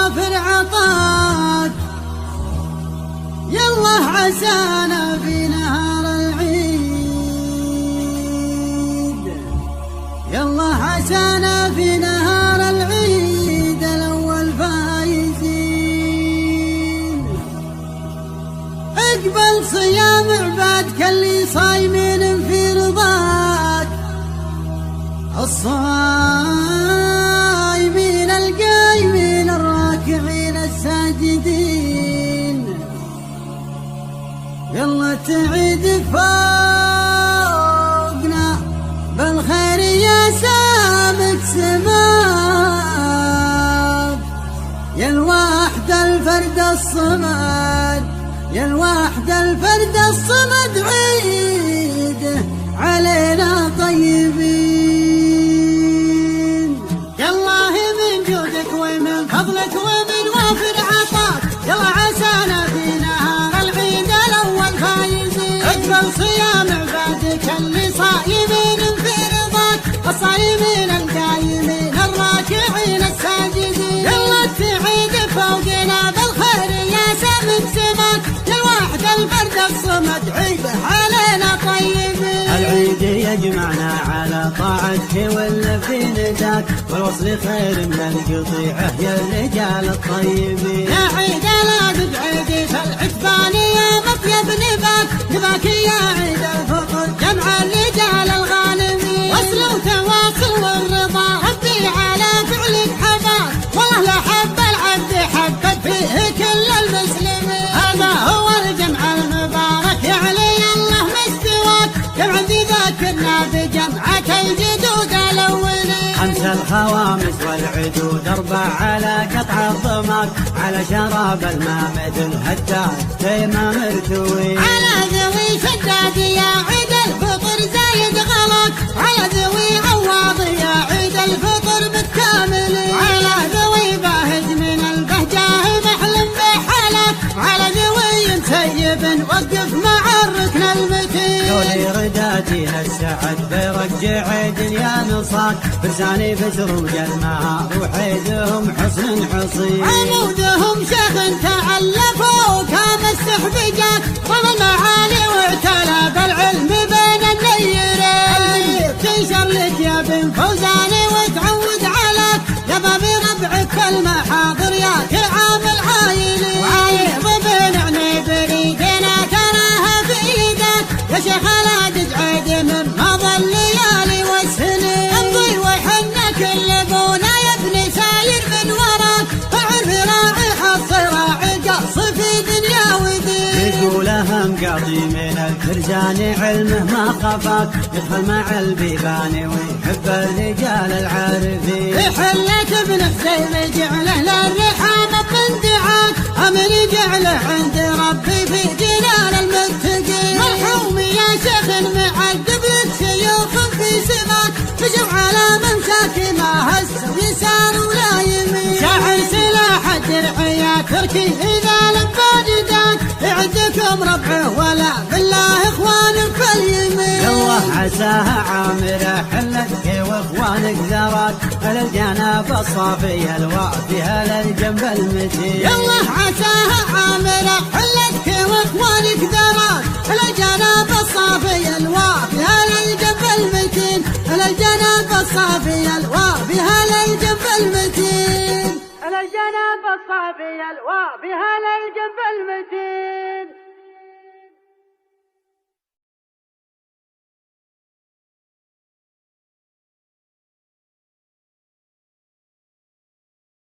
بالوافر عطاك، يالله عسانا في نهار العيد، يالله عسانا في نهار العيد الأول فايزين. اقبل صيام عبادك اللي صايمين في رضاك، الصايمين القايمين الراكعين الساجدين. يلا تعيد فوقنا بالخير يا سامك سماك، يا الواحد الفرد الصمد، يا الواحد الفرد الصمد عيده علينا طيبين. يالله من جودك ومن فضلك ومن وافر عطاك، يلا عسانا في نهار العيد الأول فايزين. اقبل صيام عبادك اللي صايمين في رضاك، الصايمين القايمين الراكعين الساجدين. يلا تعيد فوقنا بالخير يا سمك سماك، يا الواحد الفرد الصمد عيده علينا طيبين. العيد يجمعنا على طاعتك واللي نداك، والوصل خير من القطيعة يا الرجال الطيبين. يا عيد العيد عيدي فالعتبان يا مطيب نباك، نباك يا عيد الفطر جمع الرجال الغانمين. وصل وتواصل والرضا ربي على فعلك حباك، والله لحب العبد حبت فيه كل المسلمين. هذا هو الجمع المبارك يعلي الله مستواك، جمع ذاكرنا بجمعك الجدود الأولين. خمس الخوامس والعدود، أربع على قطع الضماك، على شراب الماء مثل هداد ديما مرتوي. على ذوي شداد يا عيد الفطر زايد غلاك، على ذوي عواض يا عيد الفطر بالكامل. على ذوي باهج من البهجاه محلم بحالك، على ذوي مسيب وقف مع الركن المتين. دولي رداتي السعد بيرجع عيد يا نصاك، فرساني بشر وجلمها وحيدهم حصن حصين. عمودهم شيخ تألفوا كام استحبجات، رمى المعالي واعتلى بالعلم بين النيرين. تنشر لك يا بن فوزاني وتعود عليك، يا بابي ربعك في المحاضر يا كعام العايلين. وعايض بنعني بريدنا تراها في ايدك، يا شيخ لا تجعد من مضى الليالي والسنين. امضي وحنا كل بونا يا ابني ساير من وراك، العرف راعي حص راعي قص في دنيا ودين. يقولها مقاضي من الفرجان علمه ما خفاك، يدخل مع البيبان ويحب الرجال العارفين. حلة ابن حسين جعله للرحام من دعاك، امن جعله عند ربي في جنان المتقين. مرحوم يا شيخ معذب لك شيوخ في سماك، بجمع على ممساك ما هز يسار ولا يمين. شاعر سلاح الدرع يا تركي اذا لبى جداك، عندكم ربعه ولا بالله اخوانك في اليمين. يالله عساها عامرة حلتك واخوانك ذراك، على الجناب الصافي الوافي على الجنب المتين. يالله عساها عامرة حلتك واخوانك ذراك، على الجناب الصافي الوافي على الجنب المتين. على الجناب الصافي الوافي على الجنب المتين. على الجناب الصافي الوافي على الجنب المتين.